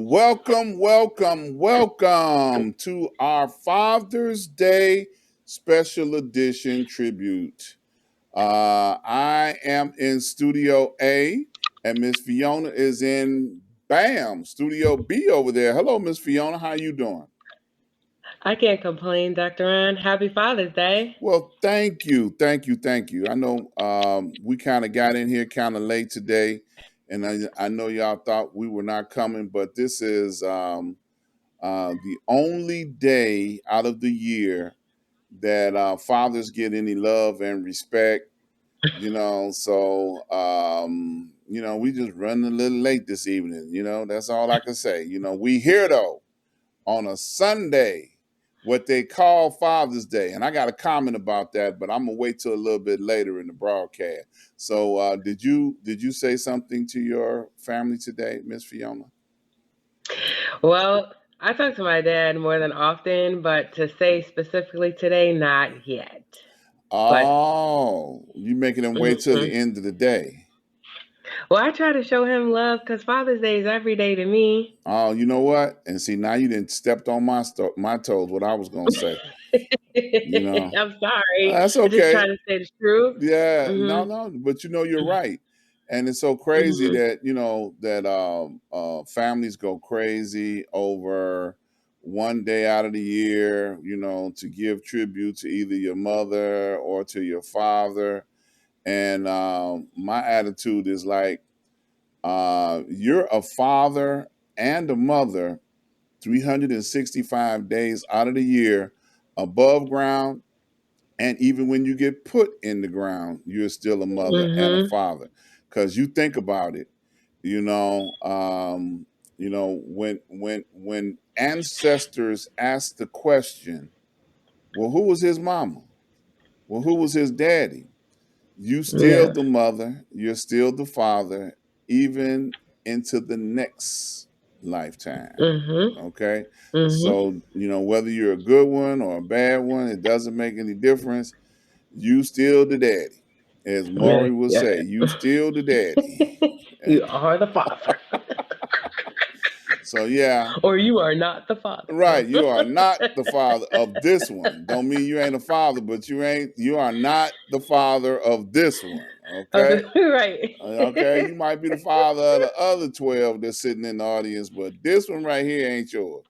Welcome to our Father's Day special edition tribute. I am in Studio A, and Miss Fiona is in Studio B over there. Hello, Miss Fiona. How you doing? I can't complain, Dr. Ron. Happy Father's Day. Well, thank you. I know we kind of got in here kind of late today, and I know y'all thought we were not coming, but this is the only day out of the year that fathers get any love and respect. We just running a little late this evening. That's all I can say. We here though on a Sunday, what they call Father's Day. And I got a comment about that, but I'm gonna wait till a little bit later in the broadcast. So did you say something to your family today, Miss Fiona? Well, I talk to my dad more than often, but to say specifically today, not yet. But Oh, you making them wait till the mhm. end of the day. Well, I try to show him love because Father's Day is every day to me. Oh, you know what? And see, now you didn't stepped on my toes. What I was gonna say. You know, I'm sorry. that's I'm just okay. trying to say the truth. Yeah, no, Mhm. no, but you're right. And it's so crazy Mhm. that families go crazy over one day out of the year, to give tribute to either your mother or to your father. And my attitude is like, you're a father and a mother 365 days out of the year above ground, and even when you get put in the ground, you're still a mother and a Mhm. father. Because you think about it, you know, um, when ancestors ask the question, well, who was his mama? Well, who was his daddy? You still Yeah. the mother, you're still the father, even into the next lifetime. Mhm. Okay. Mhm. So, whether you're a good one or a bad one, it doesn't make any difference. You still the daddy. As Yeah. Maury would Yeah. say, you still the daddy. You are the father, So yeah, or you are not the father. right. You are not the father of this one. Don't mean you ain't a father, but you are not the father of this one. Okay. Right. Okay, you might be the father of the other 12 that's sitting in the audience, but this one right here ain't yours,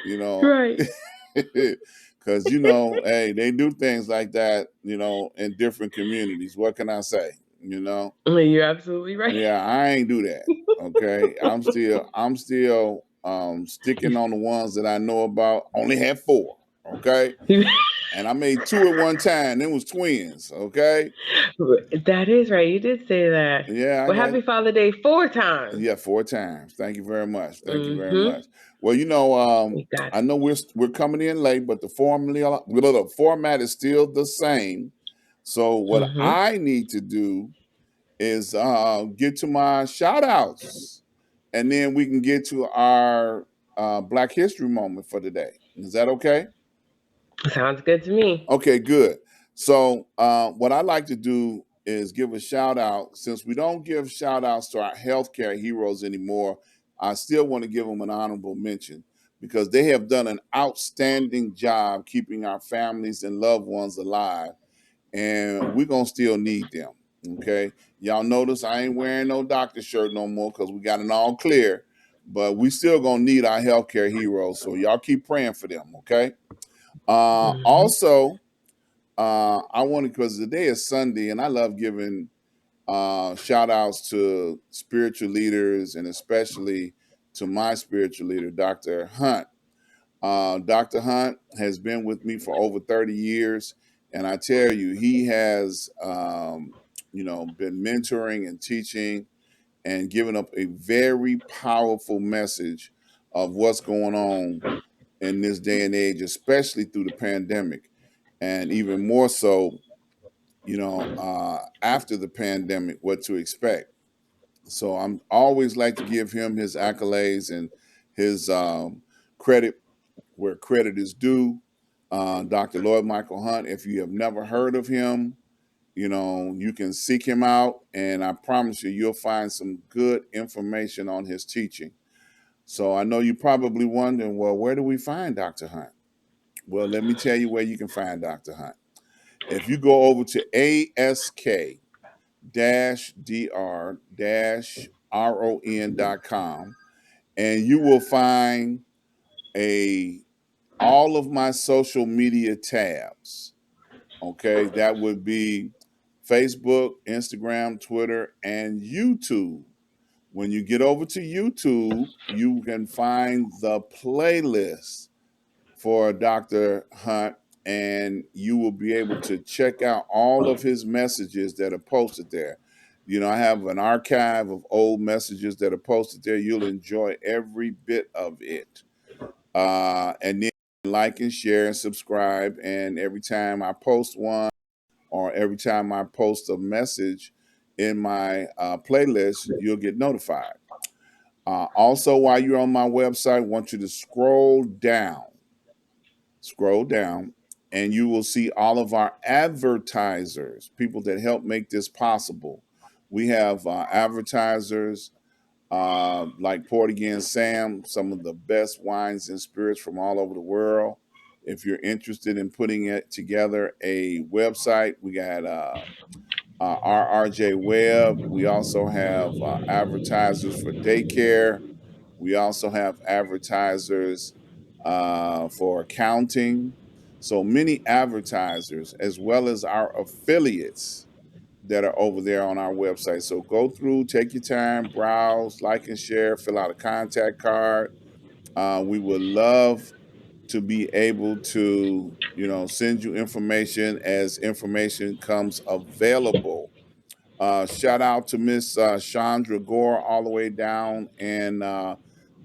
you know. Right. Because, hey, they do things like that, in different communities. What can I say? You know? You're absolutely right. Yeah, I ain't do that. Okay. I'm still sticking on the ones that I know about. Only had four. Okay. And I made two at one time. Them was twins. Okay. That is right. You did say that. Yeah, I Well, got happy Father Day 4 times. Yeah, four times. Thank you very much. Thank you very Mm-hmm. much. Well, You got I know we're coming in late, but the format is still the same. So it. what Mm-hmm. I need to do is get to my shout outs, and then we can get to our Black History moment for today. Is that okay? Sounds good to me. Okay, good. So, what I like to do is give a shout out. Since we don't give shout outs to our healthcare heroes anymore, I still want to give them an honorable mention because they have done an outstanding job keeping our families and loved ones alive, and we're going to still need them. Okay. Y'all notice I ain't wearing no doctor shirt no more because we got an all clear, but we still going to need our healthcare heroes. So, y'all keep praying for them. Okay. Mm-hmm. Also, I wanted because today is Sunday, and I love giving shout outs to spiritual leaders and especially to my spiritual leader, Dr. Hunt. Dr. Hunt has been with me for over 30 years, and I tell you, he has, been mentoring and teaching and giving up a very powerful message of what's going on in this day and age, especially through the pandemic, and even more so after the pandemic, what to expect. So I'm always like to give him his accolades and his credit where credit is due. Dr. Lloyd Michael Hunt, if you have never heard of him, you can seek him out, and I promise you, you'll find some good information on his teaching. So I know you're probably wondering, well, where do we find Dr. Hunt? Well, let me tell you where you can find Dr. Hunt. If you go over to ask-dr-ron.com, and you will find a all of my social media tabs. Okay, that would be Facebook, Instagram, Twitter, and YouTube. When you get over to YouTube, you can find the playlist for Dr. Hunt, and you will be able to check out all of his messages that are posted there. You know, I have an archive of old messages that are posted there. You'll enjoy every bit of it. And then like and share and subscribe. And every time I post one, or every time I post a message in my playlist, you'll get notified. Also, while you're on my website, I want you to scroll down, and you will see all of our advertisers, people that help make this possible. We have advertisers like Port Again Sam, some of the best wines and spirits from all over the world. If you're interested in putting it together a website, we got RRJ Web. We also have advertisers for daycare. We also have advertisers for accounting. So many advertisers, as well as our affiliates that are over there on our website. So go through, take your time, browse, like and share, fill out a contact card. We would love to be able to, send you information as information comes available. Shout out to Miss Chandra Gore, all the way down in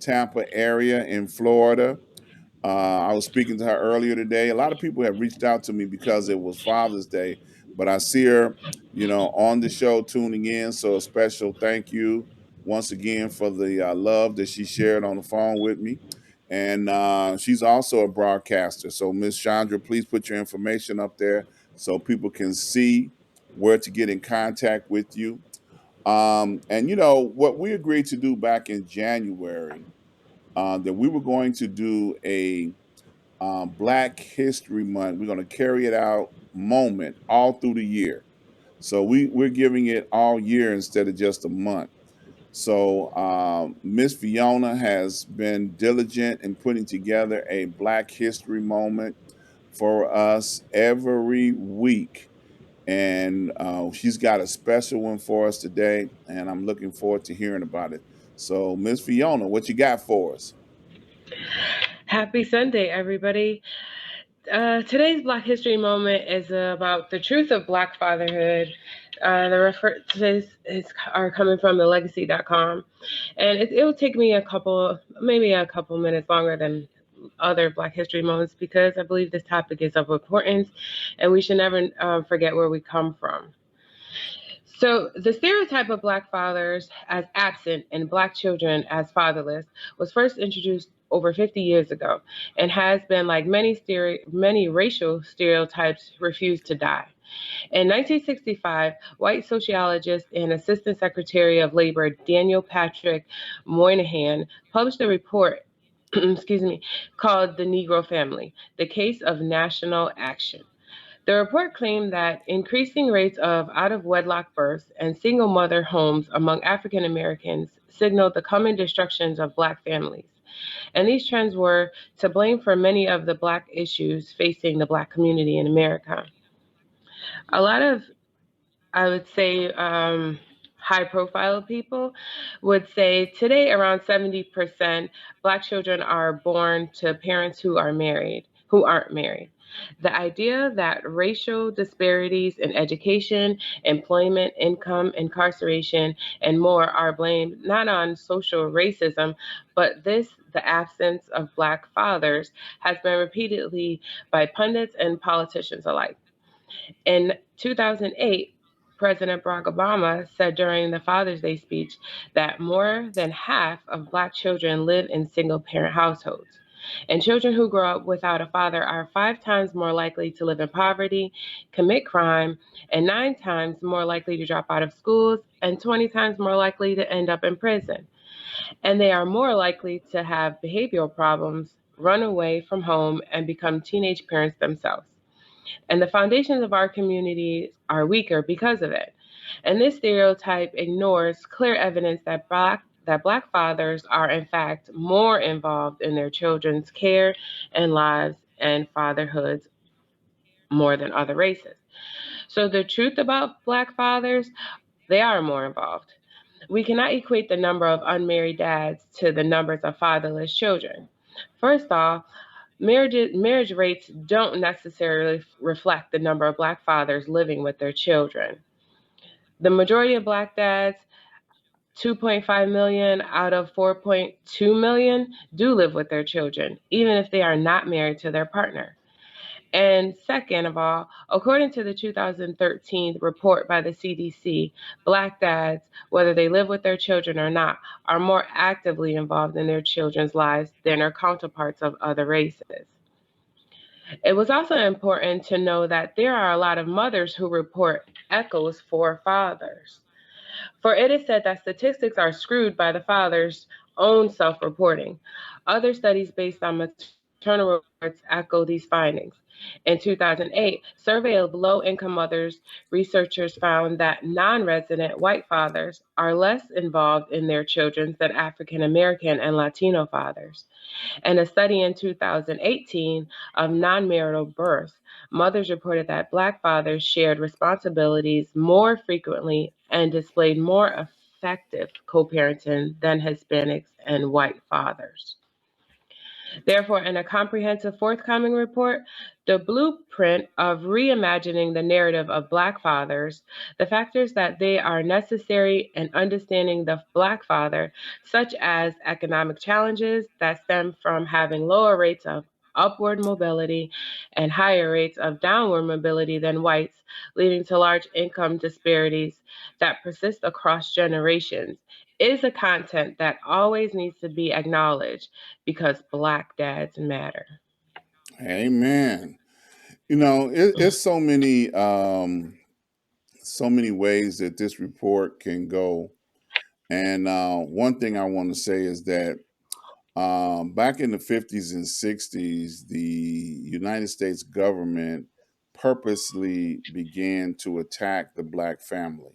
Tampa area in Florida. I was speaking to her earlier today. A lot of people have reached out to me because it was Father's Day, but I see her, on the show tuning in. So a special thank you once again for the love that she shared on the phone with me. And she's also a broadcaster. So Miss Chandra, please put your information up there so people can see where to get in contact with you. And what we agreed to do back in January, that we were going to do a Black History Month. We're going to carry it out moment all through the year. So we're giving it all year instead of just a month. So Miss Fiona has been diligent in putting together a Black History moment for us every week. And she's got a special one for us today, and I'm looking forward to hearing about it. So, Miss Fiona, what you got for us? Happy Sunday, everybody. Today's Black History Moment is about the truth of Black fatherhood. The references are coming from the legacy.com. And it will take me maybe a couple minutes longer than other Black History Moments because I believe this topic is of importance and we should never forget where we come from. So, the stereotype of Black fathers as absent and Black children as fatherless was first introduced over 50 years ago and has been, like many racial stereotypes, refused to die. In 1965, white sociologist and Assistant Secretary of Labor Daniel Patrick Moynihan published a report excuse me, called The Negro Family, the Case of National Action. The report claimed that increasing rates of out of wedlock births and single mother homes among African Americans signaled the coming destructions of Black families. And these trends were to blame for many of the Black issues facing the Black community in America. A lot of I would say high profile people would say today around 70% Black children are born to parents who aren't married. The idea that racial disparities in education, employment, income, incarceration, and more are blamed not on social racism, but the absence of Black fathers, has been repeatedly by pundits and politicians alike. In 2008, President Barack Obama said during the Father's Day speech that more than half of Black children live in single parent households. And children who grow up without a father are 5 times more likely to live in poverty, commit crime, and 9 times more likely to drop out of schools, and 20 times more likely to end up in prison. and they are more likely to have behavioral problems, run away from home, and become teenage parents themselves. And the foundations of our communities are weaker because of it. And this stereotype ignores clear evidence that black fathers are in fact more involved in their children's care and lives and fatherhoods more than other races. So the truth about black fathers, they are more involved. We cannot equate the number of unmarried dads to the numbers of fatherless children. First off, marriage rates don't necessarily reflect the number of black fathers living with their children. The majority of black dads, 2.5 million out of 4.2 million, do live with their children, even if they are not married to their partner. And second of all, according to the 2013 report by the CDC, black dads, whether they live with their children or not, are more actively involved in their children's lives than their counterparts of other races. It was also important to know that there are a lot of mothers who report echoes for fathers. For it is said that statistics are screwed by the father's own self reporting. Other studies based on maternal reports echo these findings. In 2008, survey of low income mothers, researchers found that non resident white fathers are less involved in their children than African American and Latino fathers. And a study in 2018 of non marital births, mothers reported that Black fathers shared responsibilities more frequently and displayed more effective co parenting than Hispanics and white fathers. Therefore, in a comprehensive forthcoming report, the blueprint of reimagining the narrative of Black fathers, the factors that they are necessary in understanding the Black father, such as economic challenges that stem from having lower rates of upward mobility and higher rates of downward mobility than whites, leading to large income disparities that persist across generations, is a content that always needs to be acknowledged because black dads matter. Amen. It's so many ways that this report can go. And one thing I want to say is that back in the 50s and 60s, the United States government purposely began to attack the black family.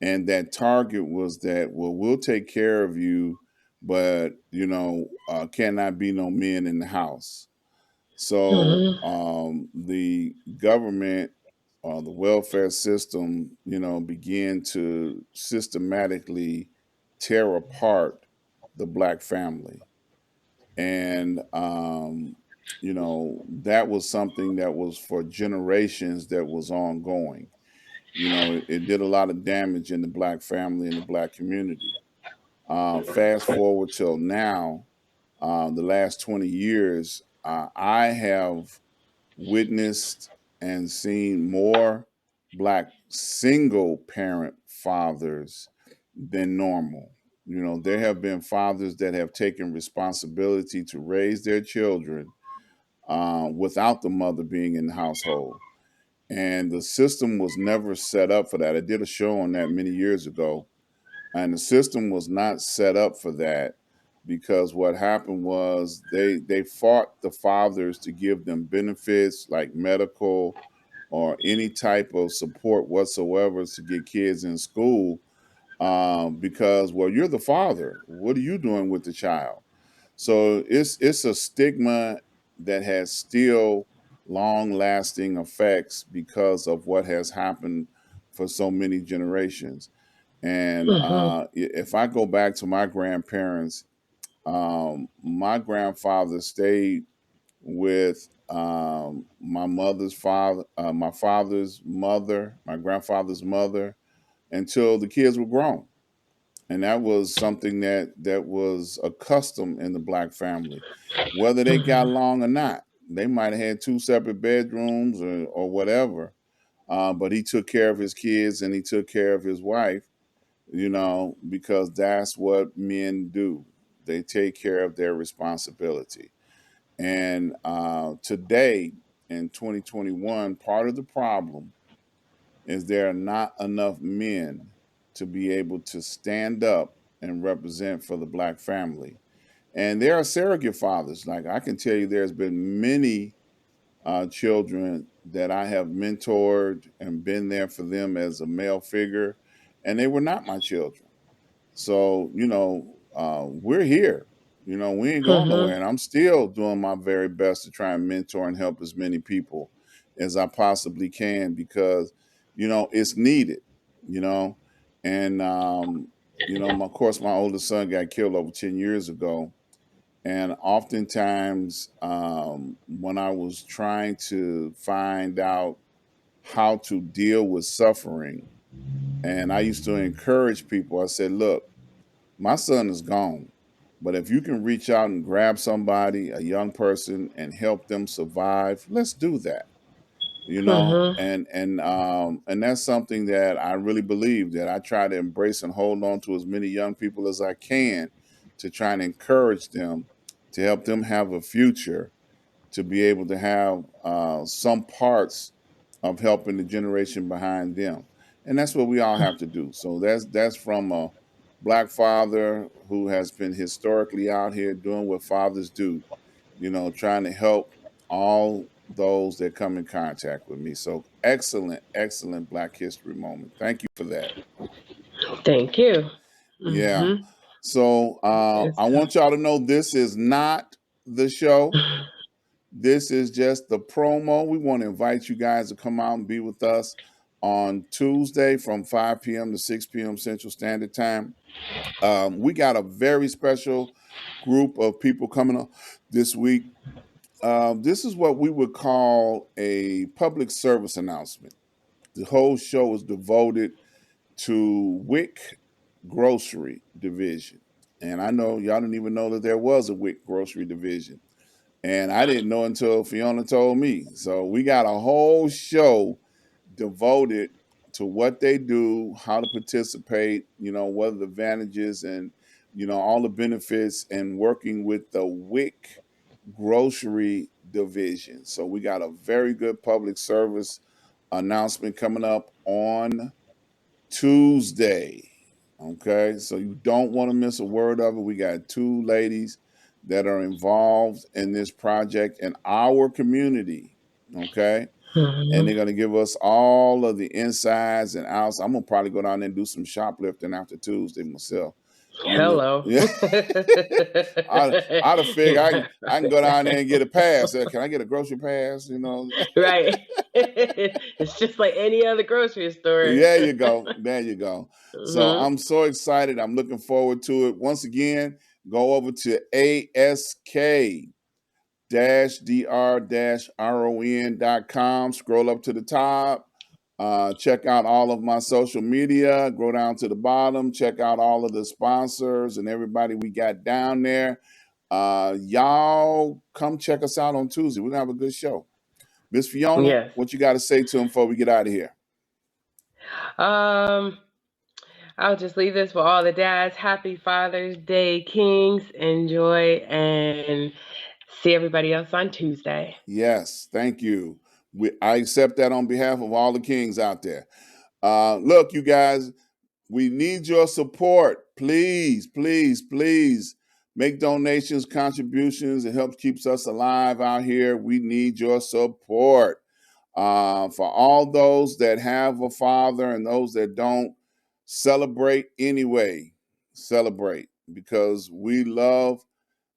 And that target was that, well, we'll take care of you, but, cannot be no men in the house. So Mhm. the government, the welfare system, began to systematically tear apart the black family. And, that was something that was for generations that was ongoing. It did a lot of damage in the black family and the black community. Fast forward till now, the last 20 years, I have witnessed and seen more black single parent fathers than normal. There have been fathers that have taken responsibility to raise their children without the mother being in the household. And the system was never set up for that. I did a show on that many years ago, and the system was not set up for that because what happened was they fought the fathers to give them benefits like medical or any type of support whatsoever to get kids in school, because, well, you're the father, what are you doing with the child? So it's a stigma that has still long lasting effects because of what has happened for so many generations. And Mhm. if I go back to my grandparents, my grandfather stayed with my father's mother, my grandfather's mother, until the kids were grown. And that was something that was a custom in the black family, whether they got Mhm. along or not. They might have had two separate bedrooms or whatever, but he took care of his kids and he took care of his wife, because that's what men do. They take care of their responsibility. And today in 2021, part of the problem is there are not enough men to be able to stand up and represent for the Black family. And there are surrogate fathers. Like I can tell you, there's been many children that I have mentored and been there for them as a male figure, and they were not my children. So, we're here. We ain't going nowhere. Mhm. And I'm still doing my very best to try and mentor and help as many people as I possibly can because, it's needed, you know. And, of course, my oldest son got killed over 10 years ago. And oftentimes, when I was trying to find out how to deal with suffering, and I used to encourage people, I said, look, my son is gone. But if you can reach out and grab somebody, a young person, and help them survive, let's do that. Mhm. And that's something that I really believe that I try to embrace and hold on to as many young people as I can to try and encourage them to help them have a future to be able to have some parts of helping the generation behind them, and that's what we all have to do. So that's from a Black father who has been historically out here doing what fathers do, trying to help all those that come in contact with me. So excellent, excellent Black History moment. Thank you for that. Thank you. Yeah. Mhm. So It's I want y'all to know this is not the show. This is just the promo. We want to invite you guys to come out and be with us on Tuesday from 5 p.m. to 6 p.m. Central Standard Time. We got a very special group of people coming up this week. This is what we would call a public service announcement. The whole show is devoted to WIC Grocery Division. And I know y'all didn't even know that there was a WIC Grocery Division. And I didn't know until Fiona told me. So we got a whole show devoted to what they do, how to participate, what are the advantages and, all the benefits and working with the WIC grocery division. So we got a very good public service announcement coming up on Tuesday. Okay, so you don't want to miss a word of it. We got two ladies that are involved in this project in our community. Okay, and they're Mhm. going to give us all of the insides and outs. I'm gonna probably go down there and do some shoplifting after Tuesday myself. Hello. Yeah. I'd have figured I can go down there and get a pass. Can I get a grocery pass? Right. It's just like any other grocery store. There you go. There you go. So Mhm. I'm so excited. I'm looking forward to it. Once again, go over to ask-dr-ron.com. Scroll up to the top. Check out all of my social media. Go down to the bottom. Check out all of the sponsors and everybody we got down there. Y'all come check us out on Tuesday. We're going to have a good show. Miss Fiona, Yes. what you got to say to them before we get out of here? Um, I'll just leave this for all the dads. Happy Father's Day, Kings. Enjoy and see everybody else on Tuesday. Yes, thank you. I accept that on behalf of all the kings out there. Look, you guys, we need your support. Please, please, please make donations, contributions. It helps keeps us alive out here. We need your support. For all those that have a father and those that don't, celebrate anyway. Celebrate because we love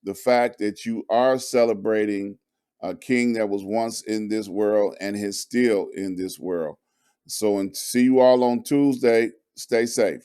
the fact that you are celebrating a king that was once in this world and is still in this world. So, and see you all on Tuesday. Stay safe.